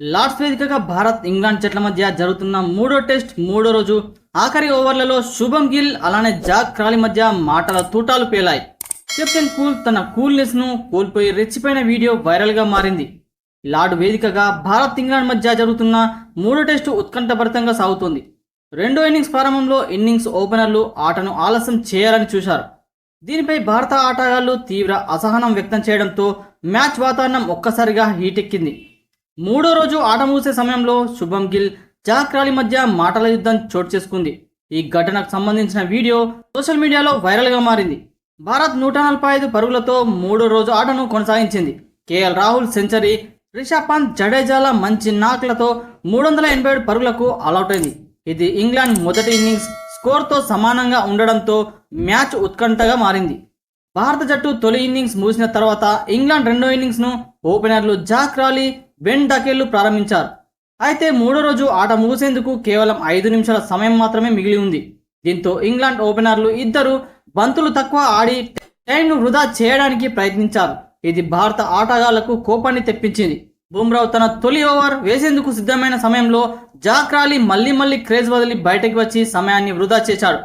Lord's వేదికగా Bharat England జట్ల మధ్య జరుగుతున్న మూడో టెస్ట్ మూడో రోజు ఆఖరి ఓవర్లలో శుభం గిల్ అలానే జాక్ క్రాలీ మధ్య మాటల తూటాలు పేలాయి. కెప్టెన్ కూల్ తన కూల్నెస్ ను కోల్పోయి రెచ్చిపోయిన వీడియో వైరల్ గా మారింది. లార్డ్ వేదికగా భారత్ ఇంగ్లాండ్ మధ్య జరుగుతున్న మూడో టెస్టు ఉత్కంఠభరితంగా సాగుతోంది. రెండో ఇన్నింగ్స్ ప్రారంభంలో ఇన్నింగ్స్ ఓపెనర్లు ఆటను ఆలస్యం చేయాలని చూశారు. దీనిపై భారత ఆటగాళ్లు తీవ్ర అసహనం వ్యక్తం చేయడంతో మ్యాచ్ వాతావరణం ఒక్కసారిగా హీటెక్కింది. మూడో రోజు ఆట ముగిసే సమయంలో శుభం గిల్ జాక్ క్రాలీ మధ్య మాటల యుద్ధం చోటు చేసుకుంది. ఈ ఘటనకు సంబంధించిన వీడియో సోషల్ మీడియాలో వైరల్ గా మారింది. భారత్ 145 పరుగులతో మూడో రోజు ఆటను కొనసాగించింది. కేఎల్ రాహుల్ సెంచరీ, రిషబ్ పంత్, జడేజాల మంచి నాక్లతో 387 పరుగులకు ఆలౌట్ అయింది. ఇది ఇంగ్లాండ్ మొదటి ఇన్నింగ్స్ స్కోర్తో సమానంగా ఉండడంతో మ్యాచ్ ఉత్కంఠగా మారింది. భారత జట్టు తొలి ఇన్నింగ్స్ ముగిసిన తర్వాత ఇంగ్లాండ్ రెండో ఇన్నింగ్స్ ను ఓపెనర్లు జాక్ క్రాలీ, బెన్ డకెళ్లు ప్రారంభించారు. అయితే మూడో రోజు ఆట ముగిసేందుకు కేవలం 5 నిమిషాల సమయం మాత్రమే మిగిలి ఉంది. దీంతో ఇంగ్లాండ్ ఓపెనర్లు ఇద్దరు బంతులు తక్కువ ఆడి టైంను వృధా చేయడానికి ప్రయత్నించారు. ఇది భారత ఆటగాళ్లకు కోపాన్ని తెప్పించింది. బుమ్రావ్ తన తొలి ఓవర్ వేసేందుకు సిద్ధమైన సమయంలో జాక్ క్రాలీ మళ్లీ క్రేజ్ వదిలి బయటకు వచ్చి సమయాన్ని వృధా చేశాడు.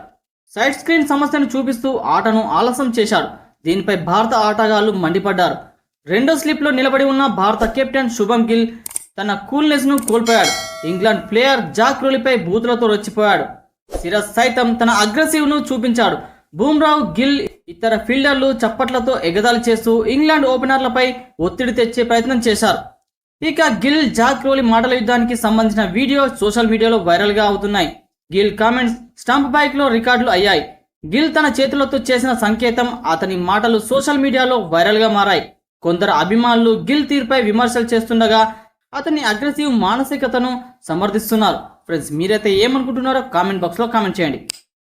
సైడ్ స్క్రీన్ సమస్యను చూపిస్తూ ఆటను ఆలస్యం చేశాడు. దీనిపై భారత ఆటగాళ్లు మండిపడ్డారు. రెండో స్లిప్లో నిలబడి ఉన్న భారత కెప్టెన్ శుభం గిల్ తన కూల్నెస్ ను కోల్పోయాడు. ఇంగ్లాండ్ ప్లేయర్ జాక్ క్రాలీపై బూతులతో రెచ్చిపోయాడు. సిరాజ్ సైతం తన అగ్రెసివ్ ను చూపించాడు. బుమ్రావ్, గిల్, ఇతర ఫీల్డర్లు చప్పట్లతో ఎగతాళి చేస్తూ ఇంగ్లాండ్ ఓపెనర్లపై ఒత్తిడి తెచ్చే ప్రయత్నం చేశారు. ఇక గిల్ జాక్ క్రాలీ మాటల యుద్ధానికి సంబంధించిన వీడియో సోషల్ మీడియాలో వైరల్ గా అవుతున్నాయి. గిల్ కామెంట్స్ స్టంప్ బైక్ లో రికార్డులు అయ్యాయి. గిల్ తన చేతులతో చేసిన సంకేతం, అతని మాటలు సోషల్ మీడియాలో వైరల్ గా మారాయి. కొందరు అభిమానులు గిల్ తీరుపై విమర్శలు చేస్తుండగా అతని అగ్రెసివ్ మానసికతను సమర్థిస్తున్నారు. ఫ్రెండ్స్, మీరైతే ఏమనుకుంటున్నారో కామెంట్ బాక్స్ లో కామెంట్ చేయండి.